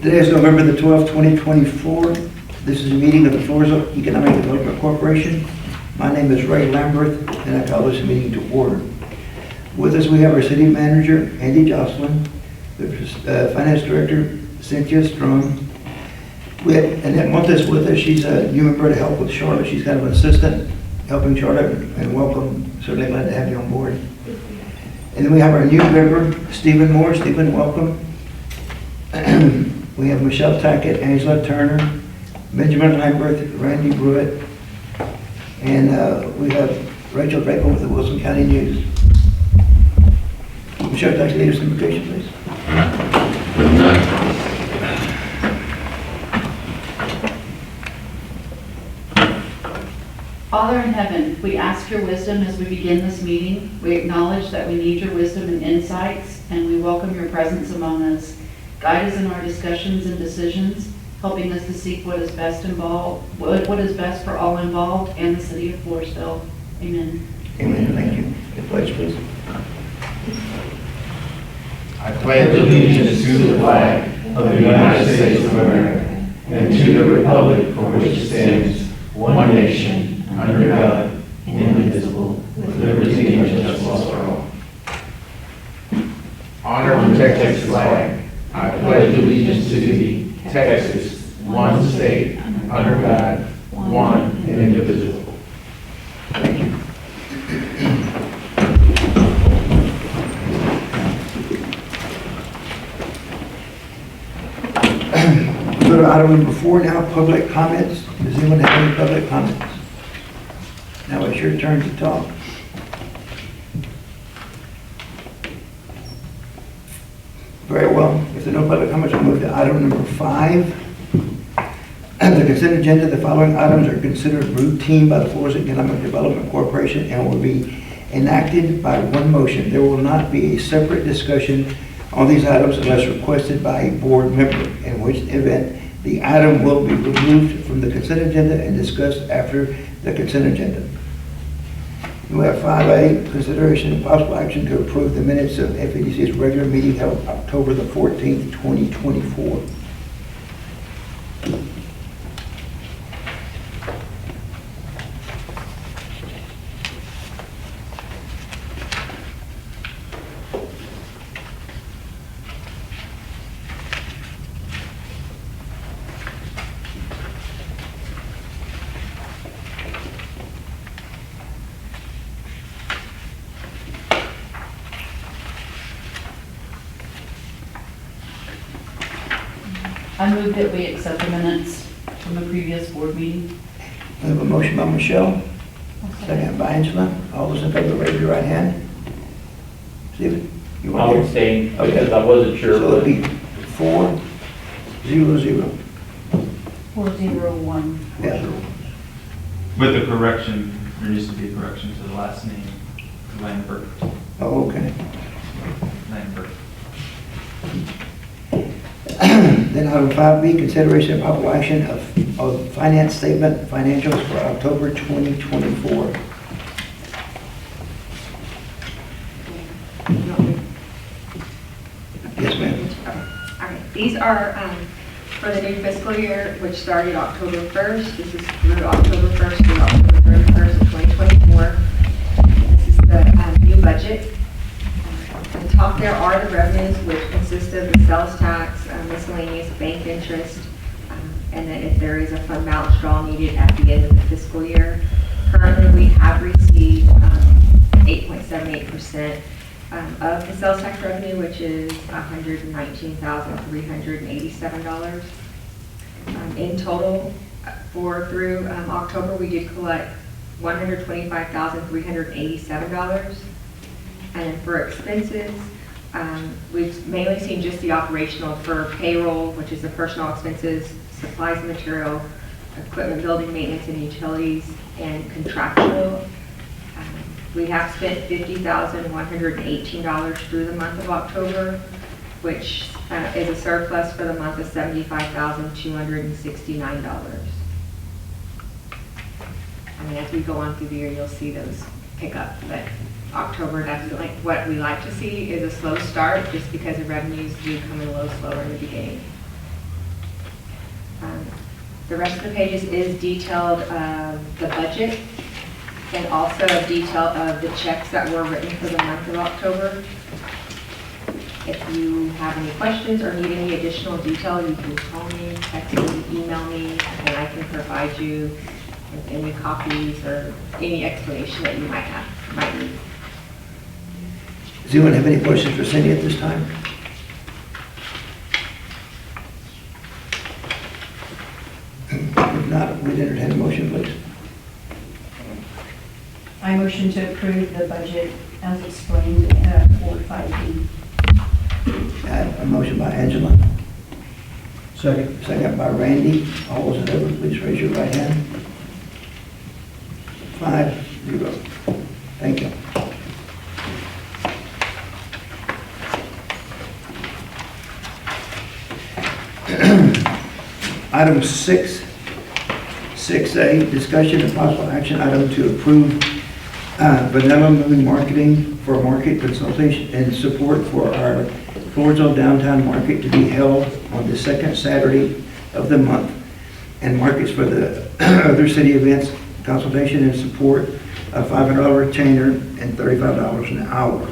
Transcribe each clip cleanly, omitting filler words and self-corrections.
Today is November the 12th, 2024. This is a meeting of the Floresville Economic Development Corporation. My name is Ray Lamberth, and I call this meeting to order. With us, we have our city manager, Andy Jocelyn, the finance director, Cynthia Strong. We have Annette Montes with us. She's a new member to help with Charlotte. She's kind of an assistant helping Charlotte, and welcome. Certainly glad to have you on board. And then we have our new member, Stephen Moore. Stephen, welcome. We have Michelle Tackett, Angela Turner, Benjamin Lamberth, Randy Brewitt, and we have Rachel Draper with the Wilson County News. Michelle Tackett, lead us in invocation, please. Father in heaven, we ask your wisdom as we begin this meeting. We acknowledge that we need your wisdom and insights, and we welcome your presence among us. Guide us in our discussions and decisions, helping us to seek what is best for all involved and the city of Floresville. Amen. Amen. Thank you. The pledge, please. I pledge allegiance to the flag of the United States of America and to the republic for which it stands, one nation, under God, indivisible, with liberty and justice for all. Honor and protect this flag. I pledge allegiance to thee, Texas, one state, under God, one and indivisible. Thank you. Go to item number 4 now, public comments. Does anyone have any public comments? Now it's your turn to talk. Very well. If there are no public comments, we'll move to item number 5. The consent agenda, the following items are considered routine by the Floresville Economic Development Corporation and will be enacted by one motion. There will not be a separate discussion on these items unless requested by a board member, in which event the item will be removed from the consent agenda and discussed after the consent agenda. We have 5A, consideration and possible action to approve the minutes of FEDC's regular meeting held October the 14th, 2024. I move that we accept the minutes from the previous board meeting. We have a motion by Michelle, second by Angela. All those in favor, raise your right hand. Stephen, you want I'll to abstain Okay. because I wasn't sure. So it'll be 4-0-0. 401. Yeah. With the correction, there needs to be a correction to the last name, Lambert. Oh, okay. Lambert. Then item 5B, consideration of possible action of finance statement financials for October 2024. Yes, ma'am. All right, these are for the new fiscal year, which started October 1st. This is through October 1st through October 31st of 2024. This is the new budget. At the top there are the revenues, which consist of the sales tax, miscellaneous bank interest, and then if there is a fund balance draw needed at the end of the fiscal year. Currently, we have received 8.78% of the sales tax revenue, which is $119,387. In total, through October, we did collect $125,387. And for expenses, we've mainly seen just the operational for payroll, which is the personnel expenses, supplies and material, equipment, building maintenance and utilities, and contractual. We have spent $50,118 through the month of October, which is a surplus for the month of $75,269. I mean, as we go on through the year, you'll see those pick up, but October, that's like what we like to see is a slow start, just because the revenues do come in a little slower in the beginning. The rest of the pages is detailed the budget and also a detail of the checks that were written for the month of October. If you have any questions or need any additional detail, you can call me, text me, email me, and I can provide you with any copies or any explanation that you might need. Does anyone have any questions for Cindy at this time? If not, we'd entertain a motion, please. I motion to approve the budget as explained for 5B. A motion by Angela, Second. second by Randy. All those in favor, please raise your right hand. 5-0. Thank you. Item 6A, discussion and possible action item to approve Vanilla Moon Marketing for market consultation and support for our Floresville downtown market to be held on the second Saturday of the month, and markets for the other city events, consultation and support, a $500 retainer and $35 an hour.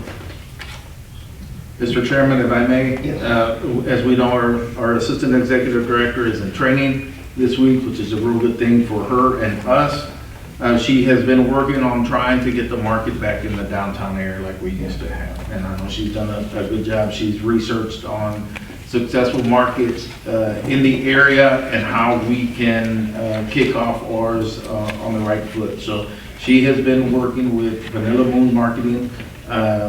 Mr. Chairman, if I may, Yes. as we know, our Assistant Executive Director is in training this week, which is a real good thing for her and us. She has been working on trying to get the market back in the downtown area like we used to have. And I know she's done a good job. She's researched on successful markets in the area and how we can kick off ours on the right foot. So she has been working with Vanilla Moon Marketing.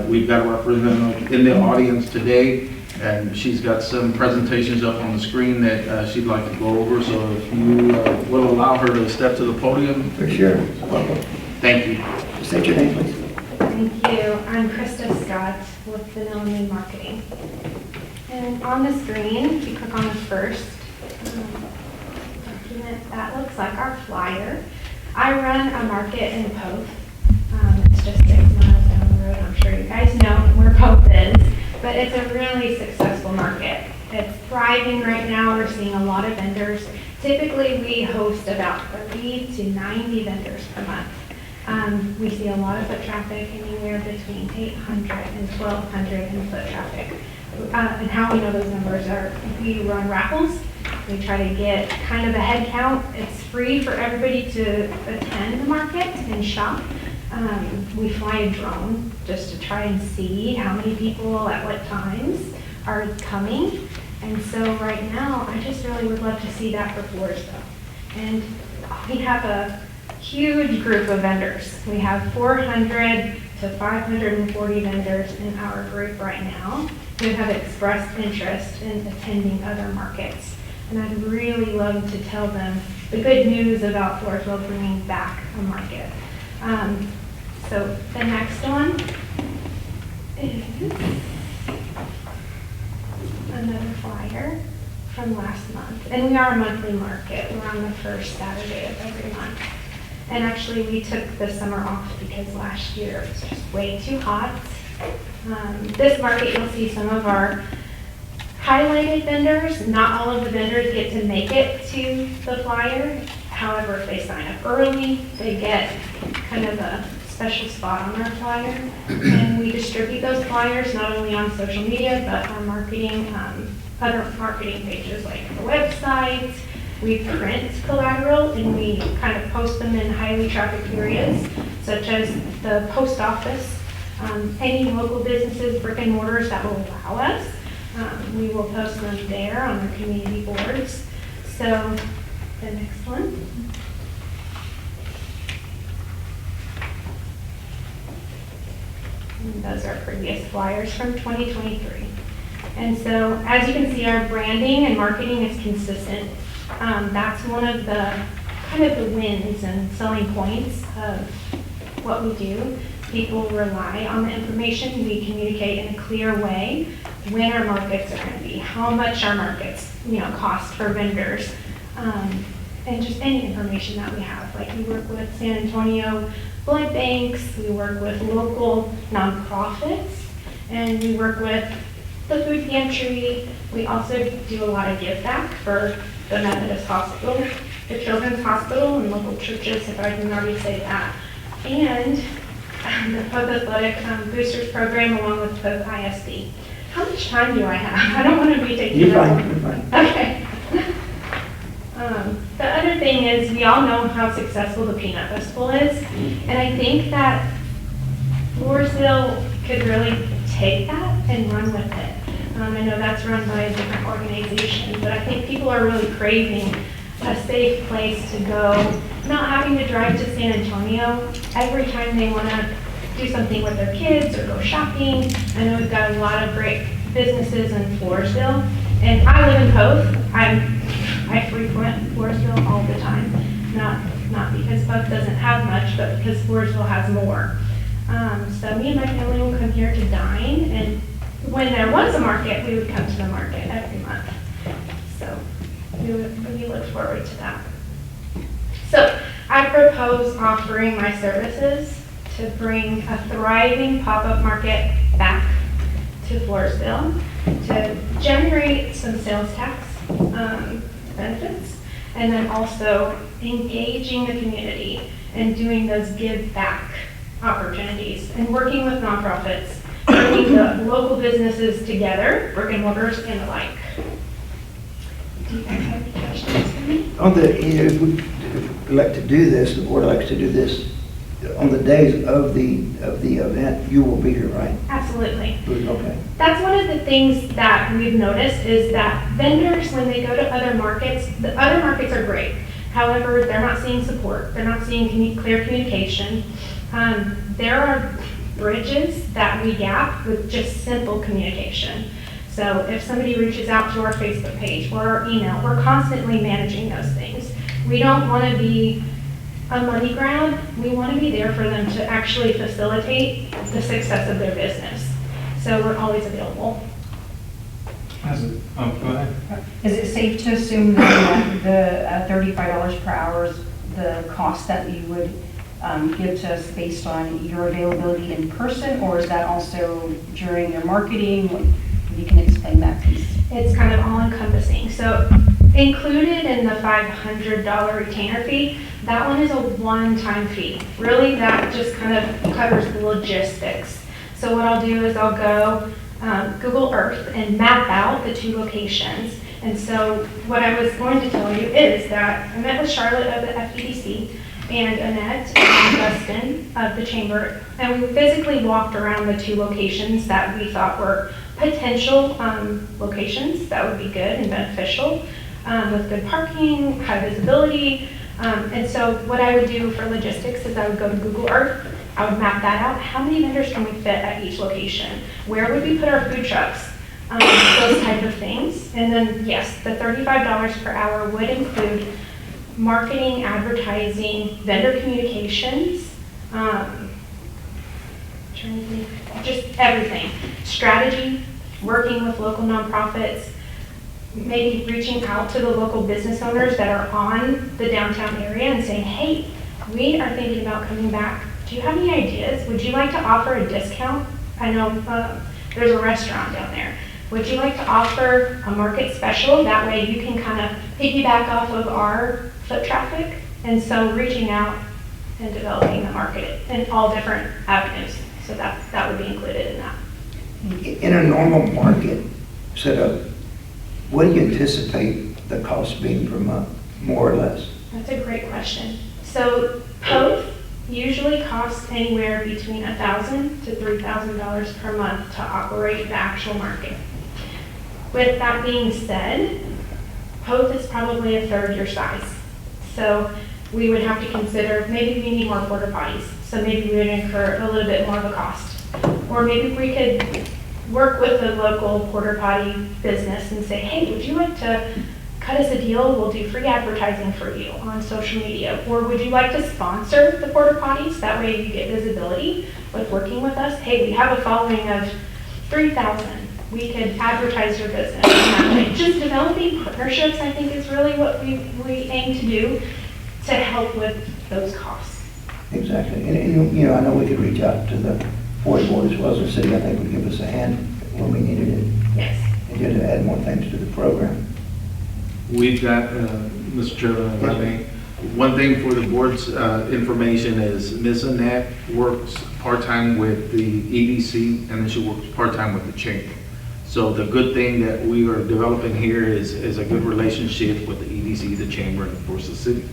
We've got a representative in the audience today, and she's got some presentations up on the screen that she'd like to go over. So if you will allow her to step to the podium. For sure. Welcome. Thank you. State your name, please. Thank you. I'm Krista Scott with Vanilla Moon Marketing. And on the screen, if you click on the first document, that looks like our flyer. I run a market in Pope. It's just 6 miles down the road. I'm sure you guys know where Pope is, but it's a really successful market. It's thriving right now. We're seeing a lot of vendors. Typically, we host about 30 to 90 vendors per month. We see a lot of foot traffic, anywhere between 800 and 1,200 in foot traffic. And how we know those numbers are, we run raffles. We try to get kind of a head count. It's free for everybody to attend the market and shop. We fly a drone just to try and see how many people at what times are coming. And so right now, I just really would love to see that for Floresville. And we have a huge group of vendors. We have 400 to 540 vendors in our group right now who have expressed interest in attending other markets. And I'd really love to tell them the good news about Floresville bringing back a market. So the next one is another flyer from last month. And we are a monthly market. We're on the first Saturday of every month. And actually we took the summer off because last year it was just way too hot. This market, you'll see some of our highlighted vendors. Not all of the vendors get to make it to the flyer. However, if they sign up early, they get kind of a special spot on our flyer. And we distribute those flyers not only on social media, but on marketing, other marketing pages like the website. We print collateral and we kind of post them in highly trafficked areas, such as the post office, any local businesses, brick and mortars that will allow us. We will post them there on our community boards. So the next one. And those are previous flyers from 2023. And so as you can see, our branding and marketing is consistent. That's one of the kind of the wins and selling points of what we do. People rely on the information. We communicate in a clear way when our markets are going to be, how much our markets, cost for vendors, and just any information that we have. Like we work with San Antonio blood banks, we work with local nonprofits, and we work with the food pantry. We also do a lot of give back for the Methodist Hospital the Children's Hospital and local churches, if I didn't already say that. And the Pope Athletic Boosters Program along with Pope ISD. How much time do I have? I don't want to be taking You're up- fine, you're fine. Okay. The other thing is, we all know how successful the Peanut Festival is, and I think that Floresville could really take that and run with it. I know that's run by a different organization, but I think people are really craving a safe place to go, not having to drive to San Antonio every time they want to do something with their kids or go shopping. I know we've got a lot of great businesses in Floresville, and I live in Poth. I frequent Floresville all the time, not because Poth doesn't have much, but because Floresville has more. So me and my family will come here to dine, and when there was a market, we would come to the market every month. So we look forward to that. So I propose offering my services to bring a thriving pop-up market back to Floresville, to generate some sales tax benefits, and then also engaging the community and doing those give back opportunities and working with nonprofits, bringing the local businesses together, brick and mortars and the like. Do you guys have any questions for me? On the, if we like to do this, the board likes to do this, on the days of the event, you will be here, right? Absolutely. Okay. That's one of the things that we've noticed is that vendors, when they go to other markets, the other markets are great. However, they're not seeing support. They're not seeing clear communication. There are bridges that we gap with just simple communication. So if somebody reaches out to our Facebook page or our email, we're constantly managing those things. We don't want to be a money grab. We want to be there for them to actually facilitate the success of their business. So we're always available. Go ahead. Is it safe to assume that the $35 per hour is the cost that you would give to us based on your availability in person, or is that also during your marketing? If you can explain that, please. It's kind of all encompassing. So included in the $500 retainer fee, that one is a one-time fee. Really, that just kind of covers the logistics. So what I'll do is I'll go Google Earth and map out the 2 locations. And so what I was going to tell you is that I met with Charlotte of the FEDC and Annette and Dustin of the Chamber, and we physically walked around the 2 locations that we thought were potential locations that would be good and beneficial, with good parking, high visibility. And so what I would do for logistics is I would go to Google Earth, I would map that out. How many vendors can we fit at each location? Where would we put our food trucks? Those type of things. And then, yes, the $35 per hour would include marketing, advertising, vendor communications, just everything. Strategy, working with local nonprofits, maybe reaching out to the local business owners that are on the downtown area and saying, hey, we are thinking about coming back. Do you have any ideas? Would you like to offer a discount? I know there's a restaurant down there. Would you like to offer a market special? That way you can kind of piggyback off of our foot traffic. And so reaching out and developing the market in all different avenues. So that would be included in that. In a normal market setup, what do you anticipate the cost being per month, more or less? That's a great question. So Poth usually costs anywhere between $1,000 to $3,000 per month to operate the actual market. With that being said, Poth is probably a third your size. So we would have to consider, maybe we need more porta potties. So maybe we would incur a little bit more of a cost. Or maybe we could work with the local porta potty business and say, hey, would you like to cut us a deal? We'll do free advertising for you on social media. Or would you like to sponsor the porta potties? That way you get visibility with working with us. Hey, we have a following of 3,000. We could advertise your business in that way. Just developing partnerships, I think, is really what we aim to do to help with those costs. Exactly. And you know, I know we could reach out to the board as well as the city. I think would give us a hand when we needed it. Yes. And just to add more things to the program. We've got, Mr. Chairman, if I may, one thing for the board's information is Ms. Annette works part-time with the EDC, and then she works part-time with the chamber. So the good thing that we are developing here is a good relationship with the EDC, the chamber, and of course the city.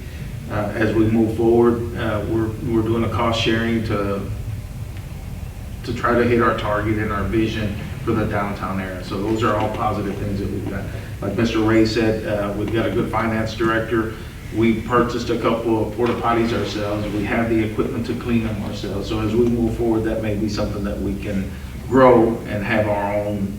As we move forward, we're doing a cost sharing to try to hit our target and our vision for the downtown area. So those are all positive things that we've got. Like Mr. Ray said, we've got a good finance director. We purchased a couple of porta potties ourselves. We have the equipment to clean them ourselves. So as we move forward, that may be something that we can grow and have our own,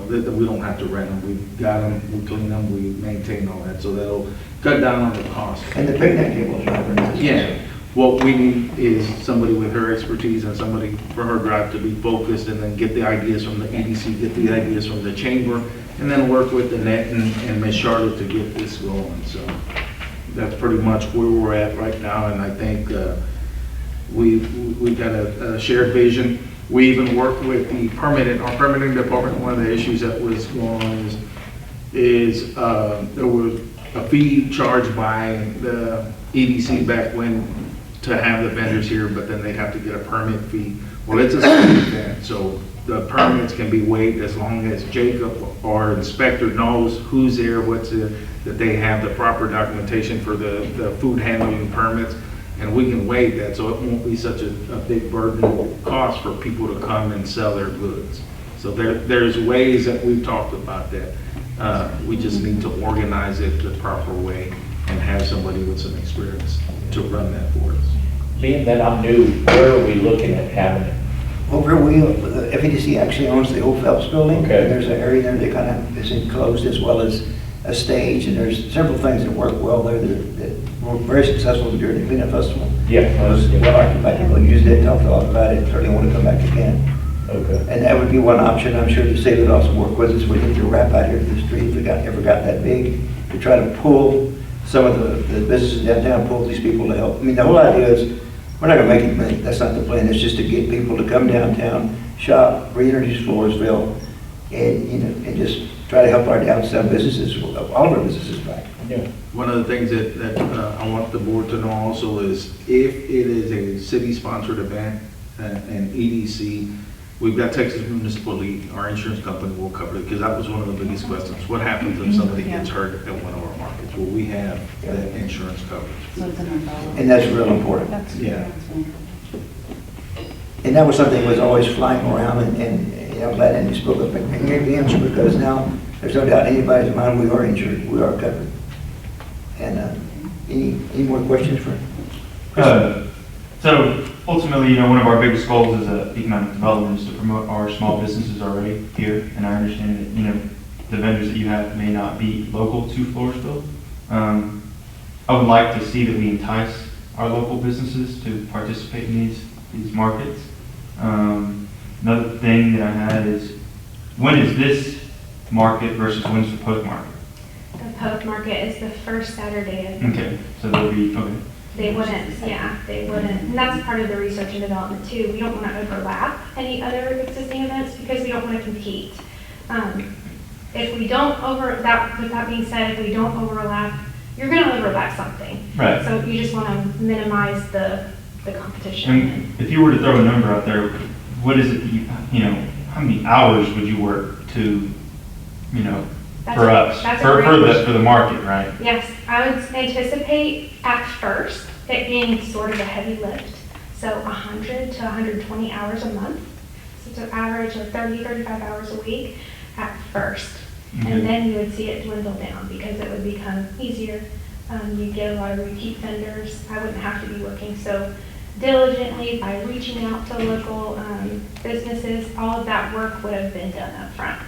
that we don't have to rent them. We've got them, we clean them, we maintain all that. So that'll cut down on the cost. And the picnic tables, right? Yeah. What we need is somebody with her expertise and somebody for her drive to be focused and then get the ideas from the EDC, get the ideas from the chamber, and then work with Annette and Ms. Charlotte to get this going. So that's pretty much where we're at right now, and I think we've got a shared vision. We even work with our permitting department. One of the issues that was going on is there was a fee charged by the EDC back when to have the vendors here, but then they have to get a permit fee. Well, it's a city event, so the permits can be waived as long as Jacob or inspector knows who's there, what's there, that they have the proper documentation for the food handling permits, and we can waive that, so it won't be such a big burden cost for people to come and sell their goods. So there's ways that we've talked about that. We just need to organize it the proper way and have somebody with some experience to run that for us. Being that I'm new, where are we looking at having it? Over the FEDC actually owns the old Phelps building. Okay. And there's an area there that kind of is enclosed, as well as a stage, and there's several things that work well there that were very successful during the cleanup festival. Yeah. It was well occupied, people used it, talked a lot about it, certainly want to come back again. Okay. And that would be one option. I'm sure the city would also work with us. We need to wrap out here to the street if we ever got that big, to try to pull some of the businesses downtown, pull these people to help. I mean, the whole idea is, we're not gonna make any money. That's not the plan. It's just to get people to come downtown, shop, reintroduce Floresville, and just try to help our downtown businesses, all of our businesses back. Yeah. One of the things that I want the board to know also is if it is a city-sponsored event and EDC, we've got Texas Municipal League, our insurance company will cover it, because that was one of the biggest questions. What happens if somebody gets hurt at one of our markets? Well, we have the insurance coverage. So it's an umbrella. And that's real important. Yeah. And that was something that was always flying around, and I'm glad Andy spoke up and gave the answer, because now there's no doubt in anybody's mind we are insured, we are covered. And any more questions for? So ultimately, one of our biggest goals as economic development is to promote our small businesses already here. And I understand that, the vendors that you have may not be local to Floresville. I would like to see that we entice our local businesses to participate in these markets. Another thing that I had is, when is this market versus when's the post market? The Poke Market is the first Saturday of Okay, so there'll be, okay. They wouldn't, they wouldn't. And that's part of the research and development too. We don't want to overlap any other existing events because we don't want to compete. If we don't with that being said, if we don't overlap, you're going to overlap something. Right. So you just want to minimize the competition. And if you were to throw a number out there, what is it that how many hours would you work to, for us, for the market, right? Yes, I would anticipate at first it being sort of a heavy lift. So 100 to 120 hours a month. So it's an average of 30, 35 hours a week at first. Okay. And then you would see it dwindle down because it would become easier. You get a lot of repeat vendors. I wouldn't have to be working so diligently by reaching out to local businesses. All of that work would have been done up front.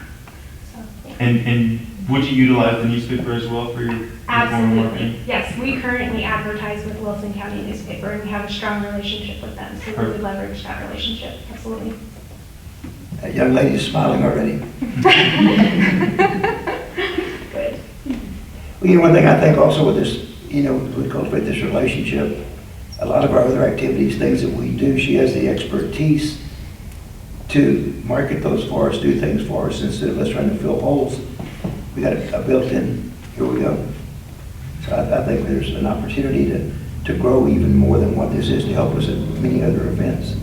So, yeah. And would you utilize the newspaper as well for your form of Absolutely. marketing? Yes, we currently advertise with Wilson County newspaper and we have a strong relationship with them. So we would leverage that relationship. Absolutely. That young lady's smiling already. Good. Well, one thing I think also with this, we cultivate this relationship, a lot of our other activities, things that we do, she has the expertise to market those for us, do things for us, instead of us trying to fill holes. We got a built-in, here we go. I think there's an opportunity to grow even more than what this is to help us at many other events.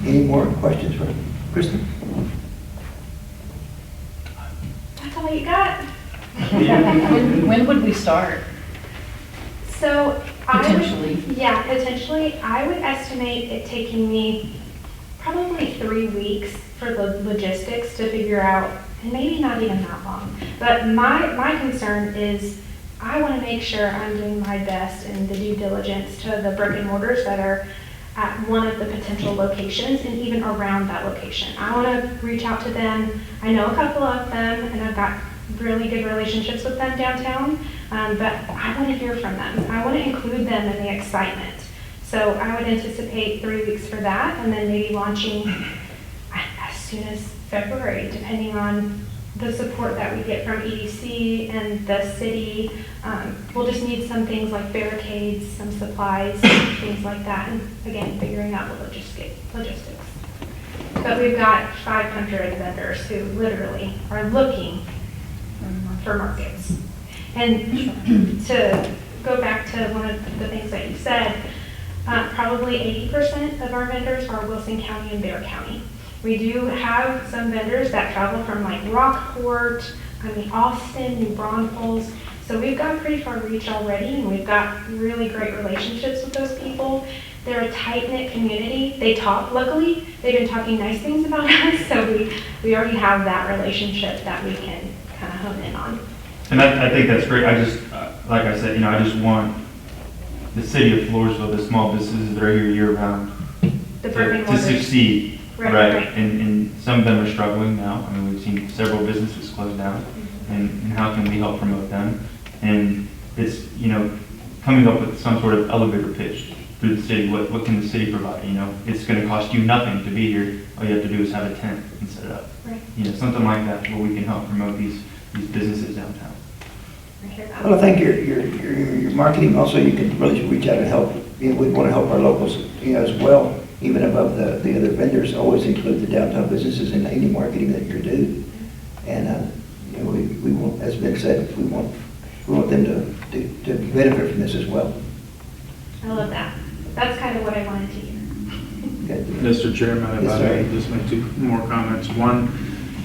Any more questions for Kristen? That's all you got? When would we start? So I Potentially. Yeah, potentially. I would estimate it taking me probably 3 weeks for the logistics to figure out, and maybe not even that long. But my concern is I want to make sure I'm doing my best in the due diligence to the brick and mortars that are at one of the potential locations and even around that location. I want to reach out to them. I know a couple of them and I've got really good relationships with them downtown, but I want to hear from them. I want to include them in the excitement. So I would anticipate 3 weeks for that, and then maybe launching as soon as February, depending on the support that we get from EDC and the city. We'll just need some things like barricades, some supplies, things like that, and again, figuring out the logistics. But we've got 500 vendors who literally are looking for markets. And to go back to one of the things that you said, probably 80% of our vendors are Wilson County and Bexar County. We do have some vendors that travel from like Rockport, Austin, New Braunfels. So we've got pretty far reach already, and we've got really great relationships with those people. They're a tight-knit community. They talk, luckily, they've been talking nice things about us, so we already have that relationship that we can kind of hone in on. And I think that's great. I just, like I said, I just want the city of Floresville, the small businesses that are here year-round, The brick and to mortars. succeed. Right. And some of them are struggling now. We've seen several businesses close down, and how can we help promote them? And it's, coming up with some sort of elevator pitch through the city. What can the city provide? It's going to cost you nothing to be here. All you have to do is have a tent and set it up. Right. Something like that where we can help promote these businesses downtown. I hear that. Well, I think your marketing also, you can really reach out and help. We want to help our locals, as well, even above the other vendors. Always include the downtown businesses in any marketing that you're doing. And we want, as Ben said, we want them to benefit from this as well. I love that. That's kind of what I wanted to hear. Okay. Mr. Chairman, if Yes, I sir. may just make 2 more comments. One,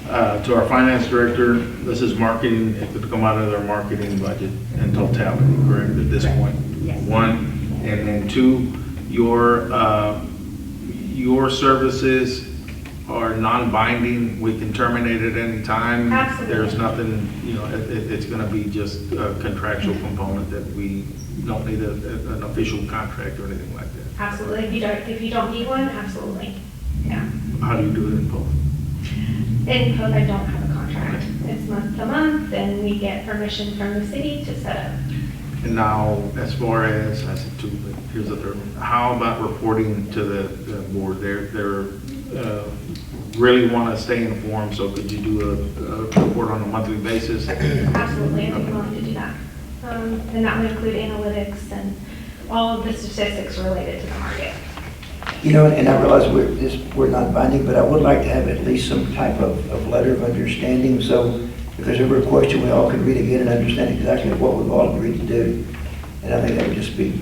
to our finance director, this is marketing, it could come out of their marketing budget in totality, correct, at this point? Yes. 1, and then 2, your services are non-binding, we can terminate at any time. Absolutely. There's nothing, it's gonna be just a contractual component that we don't need an official contract or anything like that. Absolutely. If you don't need one, absolutely. Yeah. How do you do it in both? In code, I don't have a contract. It's month to month, and we get permission from the city to set up. And now, as far as, I said 2, but here's the third one. How about reporting to the board? They're really want to stay informed, so could you do a report on a monthly basis? Absolutely, I'd be willing to do that. And that would include analytics and all of the statistics related to the market. And I realize we're not binding, but I would like to have at least some type of letter of understanding, so if there's ever a question, we all can read again and understand exactly what we've all agreed to do. And I think that would just be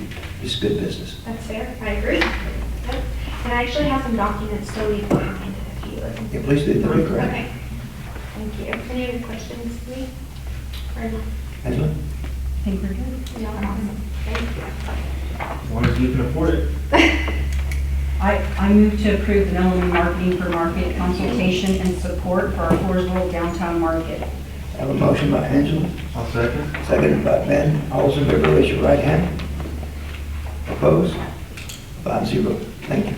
good business. That's fair, I agree. Yep. And I actually have some documents to leave behind if you would. Yeah, please do, that'd be great. Okay, thank you. Any other questions, Lee? Or no? Angela? I think we're good. No, awesome. Thank you. As long as you can afford it. I move to approve the Melanie Marketing for Market consultation and support for our Floresville downtown market. I have a motion by Angela, I'll second. seconded by Ben. All those in favor, raise your right hand. Opposed? 5-0. Thank you.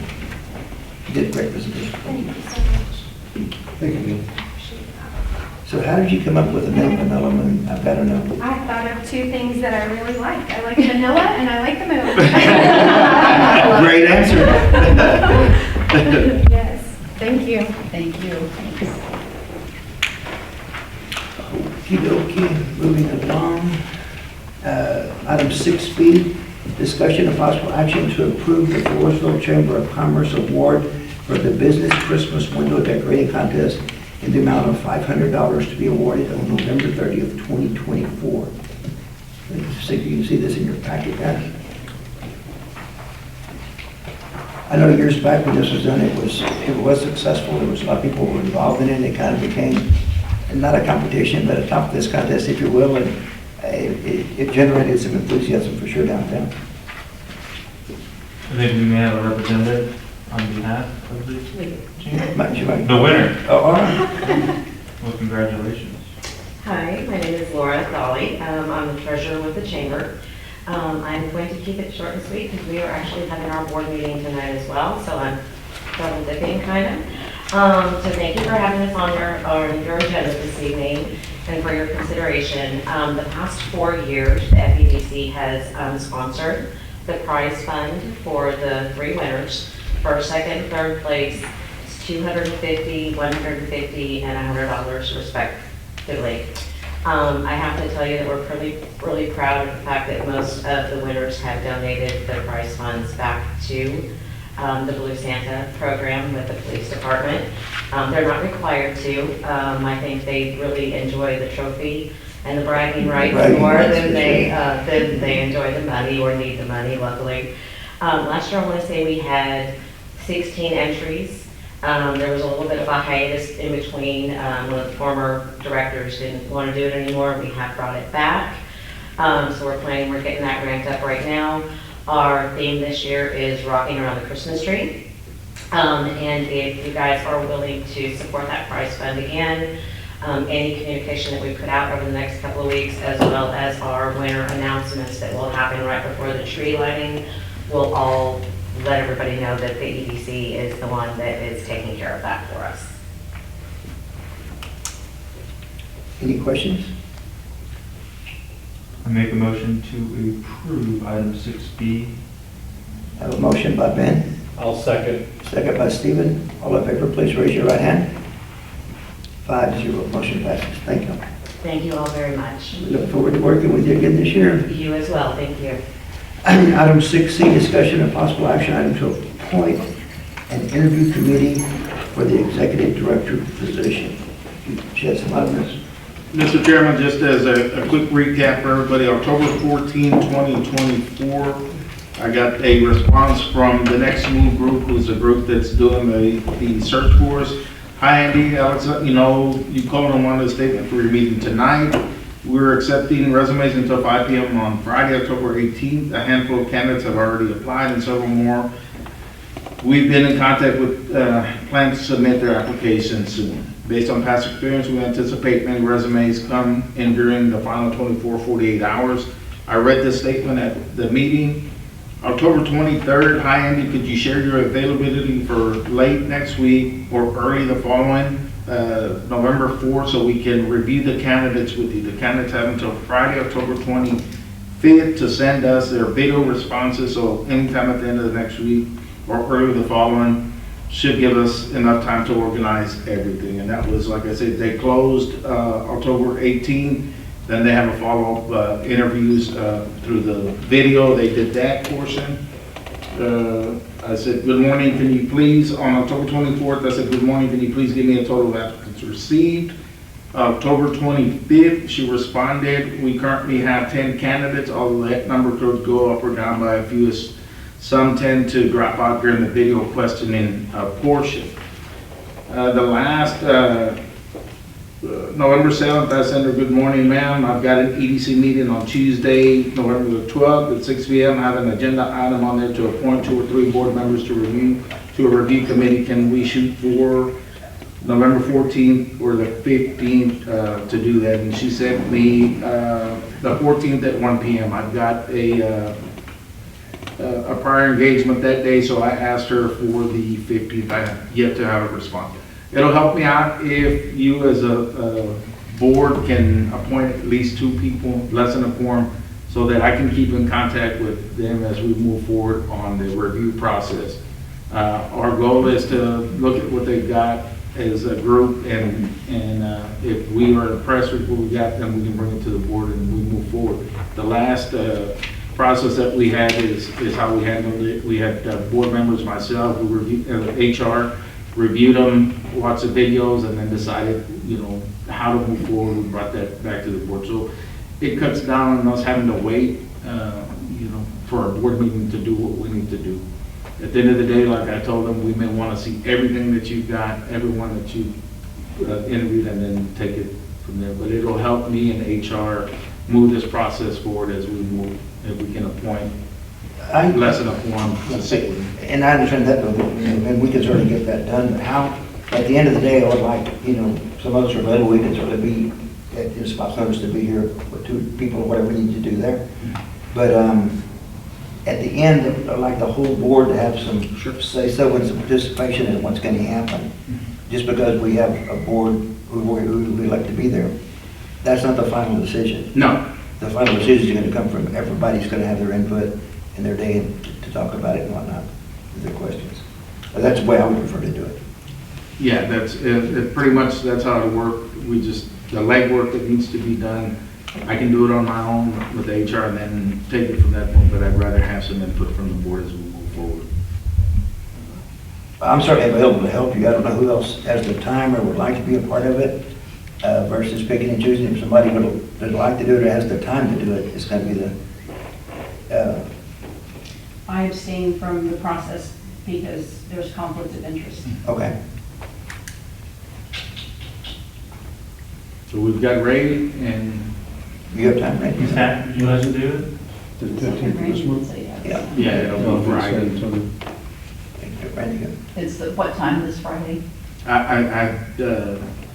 You did a great presentation. Thank you so much. Thank you. Appreciate that. So how did you come up with the name Vanilla Moon? I've got to know. I thought of 2 things that I really like. I like vanilla and I like the moon. Great answer. Yes, thank you. Thank you. Thanks. Okey-dokey, moving along. Item 6B, discussion of possible action to approve the Floresville Chamber of Commerce Award for the Business Christmas Window Decorating Contest in the amount of $500 to be awarded on November 30th, 2024. So you can see this in your packet, guys. I know years back when this was done, it was successful. There was a lot of people who were involved in it. It kind of became not a competition, but a top of this contest, if you will, and it generated some enthusiasm for sure downtown. I think we may have a representative on behalf of the The winner. Oh, all right. Well, congratulations. Hi, my name is Laura Dolly. I'm the treasurer with the chamber. I'm going to keep it short and sweet because we are actually having our board meeting tonight as well, so I'm double dipping kind of. So thank you for having us on your agenda this evening and for your consideration. The past 4 years, the FEDC has sponsored the prize fund for the 3 winners. First, second, third place, it's $250, $150, and $100 respectively. I have to tell you that we're really proud of the fact that most of the winners have donated their prize funds back to the Blue Santa program with the police department. They're not required to. I think they really enjoy the trophy and the bragging rights more than they enjoy the money or need the money, luckily. Last year, I want to say we had 16 entries. There was a little bit of a hiatus in between. One of the former directors didn't want to do it anymore. We have brought it back. So we're getting that ramped up right now. Our theme this year is Rocking Around the Christmas Tree. And if you guys are willing to support that prize fund again, any communication that we put out over the next couple of weeks, as well as our winter announcements that will happen right before the tree lighting, will all let everybody know that the EDC is the one that is taking care of that for us. Any questions? I make a motion to approve item 6B. I have a motion by Ben, I'll second. second by Stephen. All in favor, please raise your right hand. 5-0, motion passes. Thank you. Thank you all very much. We look forward to working with you again this year. You as well, thank you. Item 6C, discussion of possible action item to appoint an interview committee for the executive director position. You shed some light on this. Mr. Chairman, just as a quick recap for everybody, October 14, 2024, I got a response from the Next Move group, who's a group that's doing the search for us. Hi, Andy, Alex, you called on one of the statement for your meeting tonight. We're accepting resumes until 5 p.m. on Friday, October 18th. A handful of candidates have already applied and several more. We've been in contact with, plan to submit their applications soon. Based on past experience, we anticipate many resumes come in during the final 48 hours. I read this statement at the meeting. October 23rd, hi Andy, could you share your availability for late next week or early the following, November 4th, so we can review the candidates with you. The candidates have until Friday, October 25th to send us their video responses, so anytime at the end of the next week or early the following should give us enough time to organize everything. And that was, like I said, they closed October 18th. Then they have a follow-up interviews through the video. They did that portion. I said, good morning, can you please, on October 24th, I said, good morning, can you please give me a total of applicants received? October 25th, she responded, we currently have 10 candidates, although that number could go up or down by a few. Some tend to drop out during the video questioning portion. The last, November 7th, I sent her, good morning, ma'am. I've got an EDC meeting on Tuesday, November the 12th at 6 p.m. I have an agenda item on there to appoint 2 or 3 board members to a review committee. Can we shoot for November 14th or the 15th to do that? And she sent me the 14th at 1 p.m. I've got a prior engagement that day, so I asked her for the 15th. I have yet to have a response. It'll help me out if you as a board can appoint at least 2 people, less than a quorum, so that I can keep in contact with them as we move forward on the review process. Our goal is to look at what they've got as a group, and if we are impressed with what we got, then we can bring it to the board and we move forward. The last process that we had is how we handled it. We had board members, myself, who reviewed HR, reviewed them, watched the videos, and then decided, how to move forward. We brought that back to the board. So it cuts down on us having to wait, for our board meeting to do what we need to do. At the end of the day, like I told them, we may want to see everything that you've got, everyone that you've interviewed, and then take it from there. But it'll help me and HR move this process forward as we move, if we can appoint less than a form to sit with. And I understand that, and we can certainly get that done, but how, at the end of the day, I would like, some of us are available, we can sort of be, at this spot notice to be here with 2 people or whatever we need to do there. But at the end, I'd like the whole board to have some say-so and some participation in what's going to happen. Just because we have a board who we like to be there, that's not the final decision. No. The final decision is going to come from everybody's going to have their input in their day to talk about it and whatnot, their questions. That's the way I would prefer to do it. Yeah, that's pretty much, that's how it works. We just, the legwork that needs to be done, I can do it on my own with HR and then take it from that point, but I'd rather have some input from the board as we move forward. I'm certainly available to help you. I don't know who else has the time or would like to be a part of it versus picking and choosing. If somebody would like to do it or has the time to do it, it's going to be the... I abstain from the process because there's conflict of interest. Okay. So we've got Ray and... You have time, right? Is that, would you like to do it? The 15th of this month? Yeah. Yeah, it'll be Friday. Randy, go. It's what time this Friday? I've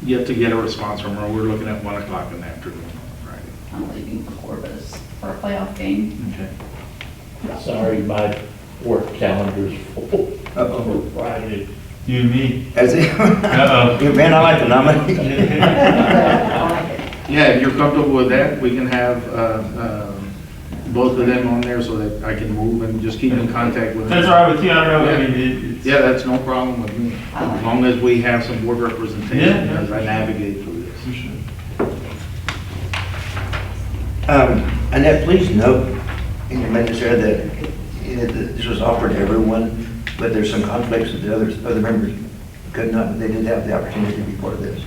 yet to get a response from her. We're looking at 1 o'clock in the afternoon on Friday. I'm leaving for Corvus for a playoff game. Okay. Sorry, my work calendar's full Uh-oh. for Friday. You and me. Has he? Uh-oh. You man, I like the nominee. I like it. Yeah, if you're comfortable with that, we can have both of them on there so that I can move and just keep in contact with them. That's all right with you, I don't know, I Yeah. mean, it's... Yeah, that's no problem with me, as long as we have some board representation Yeah. as I navigate through this. For sure. Annette, please note in your minutes there that this was offered to everyone, but there's some conflicts that the other members could not, they did have the opportunity to be part of this.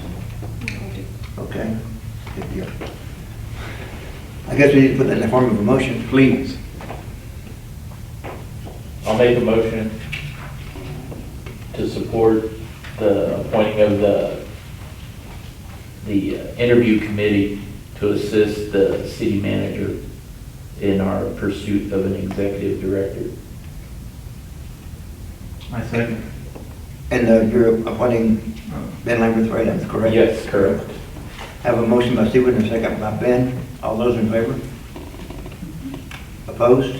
Okay? Good deal. I guess we need to put that in the form of a motion. Please. I'll make a motion to support the appointing of the interview committee to assist the city manager in our pursuit of an executive director. My second. And you're appointing Ben Lambert, right? That's correct? Yes, correct. Have a motion by Stephen and a second by Ben. All those in favor? Opposed?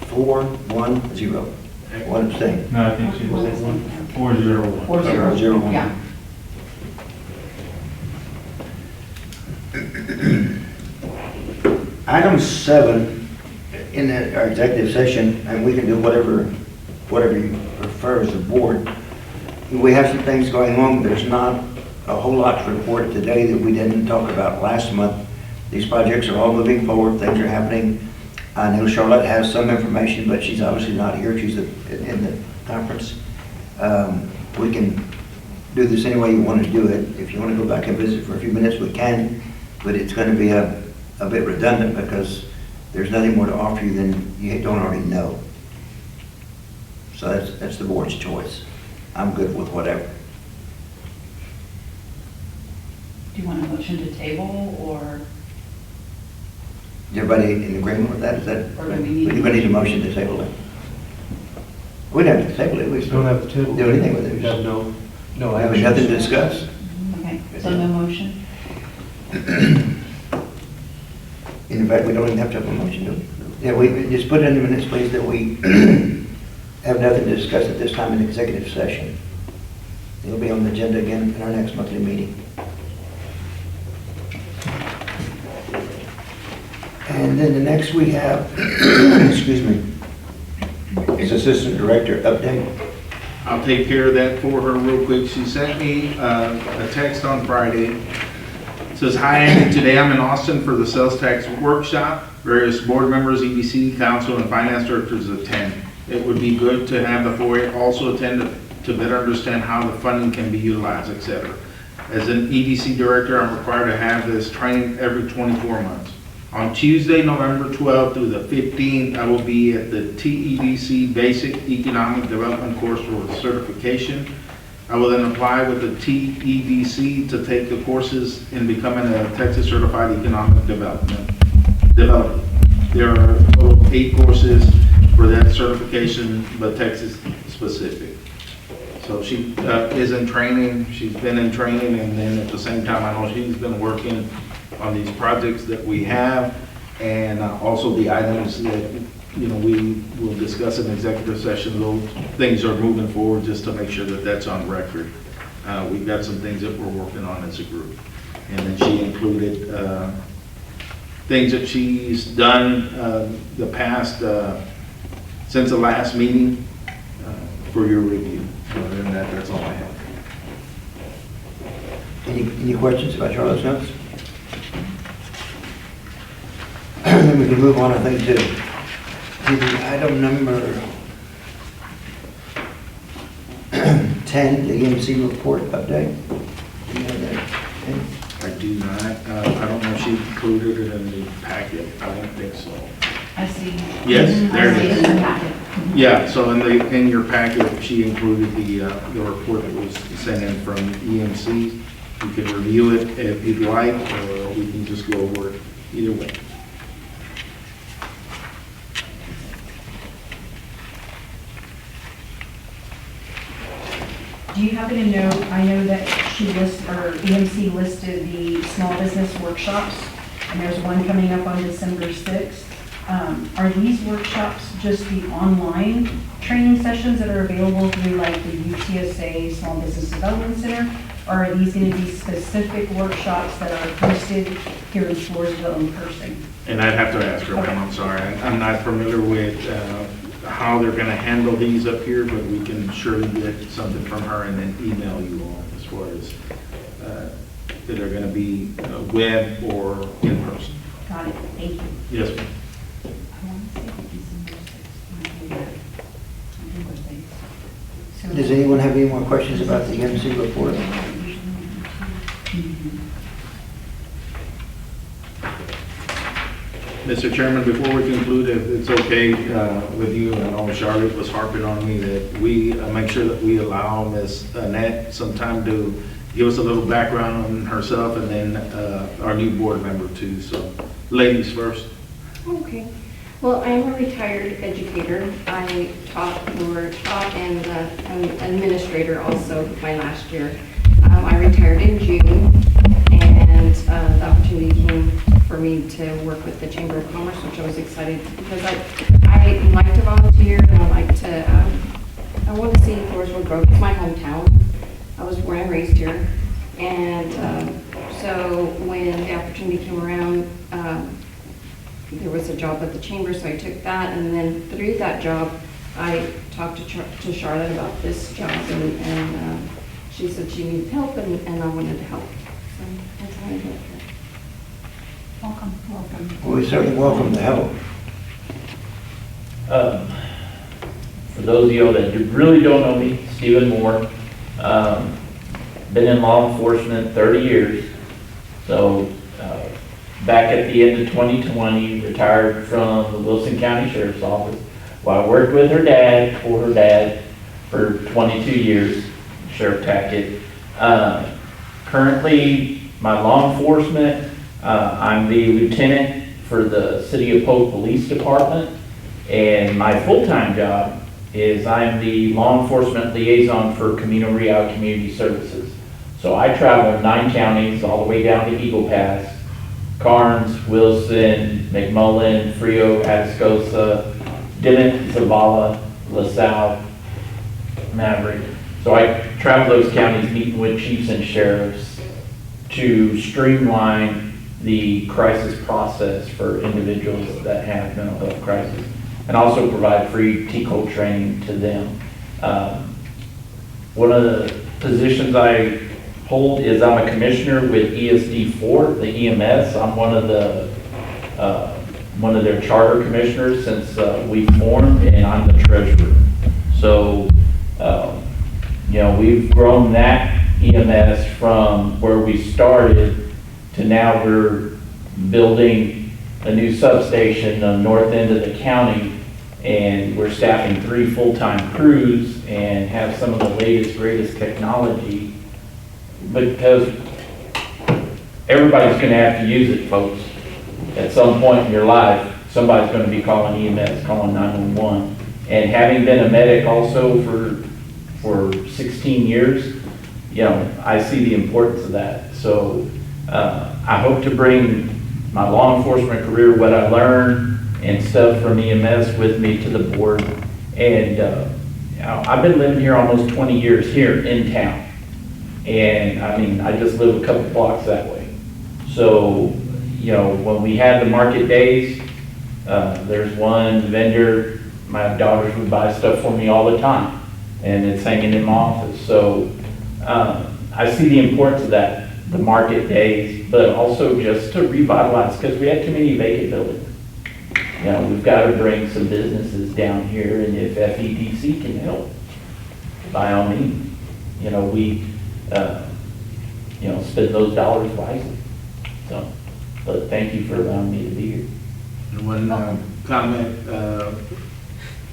4-1-0. One abstain. No, I think she was 4-0-1. 4-0-1. Yeah. Item 7 in our executive session, and we can do whatever you prefer as a board. We have some things going on. There's not a whole lot to report today that we didn't talk about last month. These projects are all moving forward. Things are happening. I know Charlotte has some information, but she's obviously not here. She's in the conference. We can do this any way you want to do it. If you want to go back and visit for a few minutes, we can, but it's going to be a bit redundant because there's nothing more to offer you than you don't already know. So that's the board's choice. I'm good with whatever. Do you want a motion to table or? Is everybody in agreement with that? Is that? Or do we need- We need a motion to table it. We don't have to table it. We We don't have to table. do anything with it. We have no I have nothing to discuss. Okay, so no motion? In fact, we don't even have to have a motion, do we? Yeah, we just put it in the minutes, please, that we have nothing to discuss at this time in executive session. It'll be on the agenda again in our next monthly meeting. And then the next we have, excuse me, is Assistant Director update. I'll take care of that for her real quick. She sent me a text on Friday. It says, "Hi, today I'm in Austin for the sales tax workshop. Various board members, EDC, council, and finance directors attend. It would be good to have the four also attend to better understand how the funding can be utilized, etc. As an EDC director, I'm required to have this training every 24 months. On Tuesday, November 12th through the 15th, I will be at the TEDC Basic Economic Development course for certification. I will then apply with the TEDC to take the courses in becoming a Texas Certified Economic Developer. There are a total of 8 courses for that certification, but Texas specific. So she is in training, she's been in training, and then at the same time, I know she's been working on these projects that we have, and also the items that, you know, we will discuss in executive session. Those things are moving forward just to make sure that that's on record. We've got some things that we're working on as a group. And then she included things that she's done the past, since the last meeting for your review. Other than that, that's all I have. Any questions about Charlotte's notes? Then we can move on, I think, to the item number 10, the EMC report update. Do you have that? Okay. I do not. I don't know if she included it in the packet. I don't think so. I see. Yes, there I see it it is. in the packet. Yeah, so in your packet, she included the report that was sent in from EMC. You can review it if you'd like, or we can just go over it either way. Do you happen to know, I know that EMC listed the small business workshops, and there's one coming up on December 6th. Are these workshops just the online training sessions that are available through like the UTSA Small Business Development Center? Or are these going to be specific workshops that are hosted here in Floresville in person? And I'd have to ask her, ma'am, I'm sorry. I'm not familiar with how they're going to handle these up here, but we can surely get something from her and then email you all as far as that are going to be web or in person. Got it, thank you. Yes, ma'am. I want to say December 6th. I think what they- Does anyone have any more questions about the EMC report? Mr. Chairman, before we conclude, if it's okay with you, I know Charlotte was harping on me that we make sure that we allow Ms. Annette some time to give us a little background on herself, and then our new board member too. So, ladies first. Okay. Well, I am a retired educator. I taught and I'm an administrator also my last year. I retired in June, and the opportunity came for me to work with the Chamber of Commerce, which I was excited because I like to volunteer, and I like to, I want to see Floresville grow. It's my hometown. I was born and raised here. And so when the opportunity came around, there was a job at the Chamber, so I took that. And then through that job, I talked to Charlotte about this job, and she said she needed help, and I wanted to help. So that's how I got here. Welcome. Well, we certainly welcome the help. For those of you that really don't know me, Stephen Moore, been in law enforcement 30 years. So back at the end of 2020, retired from the Wilson County Sheriff's Office. Well, I worked with her dad for 22 years, Sheriff Tackett. Currently, my law enforcement, I'm the lieutenant for the City of Polk Police Department, and my full-time job is I'm the law enforcement liaison for Camino Real Community Services. So I travel 9 counties all the way down to Eagle Pass, Carnes, Wilson, McMullen, Frio, Atascosa, Dimmitt, Zavala, LaSalle, Maverick. So I travel those counties meeting with chiefs and sheriffs to streamline the crisis process for individuals that have mental health crisis, and also provide free TCOL training to them. One of the positions I hold is I'm a commissioner with ESD4, the EMS. I'm one of their charter commissioners since we formed, and I'm the treasurer. So You know, we've grown that EMS from where we started to now we're building a new substation on the north end of the county, and we're staffing 3 full-time crews and have some of the latest, greatest technology, because everybody's gonna have to use it, folks. At some point in your life, somebody's gonna be calling EMS, calling 911. And having been a medic also for 16 years, you know, I see the importance of that. So I hope to bring my law enforcement career, what I learned and stuff from EMS with me to the board. And you know, I've been living here almost 20 years here in town. And I mean, I just live a couple blocks that way. So, you know, when we had the market days, there's one vendor, my daughters would buy stuff for me all the time, and it's hanging in my office. So I see the importance of that, the market days, but also just to revitalize, because we had too many vacant buildings. You know, we've got to bring some businesses down here, and if FEDC can help, by all means, you know, we, you know, spend those dollars wisely. So, but thank you for allowing me to be here. And one comment,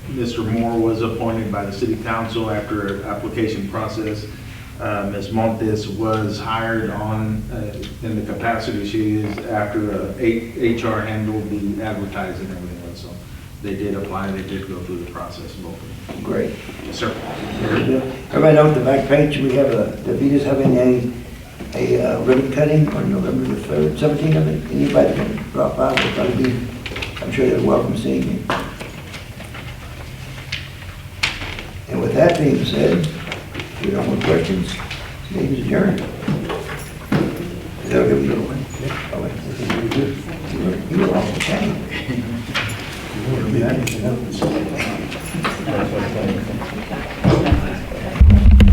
Mr. Moore was appointed by the city council after an application process. Ms. Montes was hired on, in the capacity she is after HR handled the advertising and everything else. So they did apply, they did go through the process locally. Great. Yes, sir. Very good. Everybody know at the back page, we have the Vita's having a ribbon cutting on November the 3rd, 17th of it. Anybody can drop by, we'll try to be, I'm sure they're welcome seeing you. And with that being said, if you don't have more questions, meeting is adjourned. Is that okay with you? Oh, wait. You were off the chain.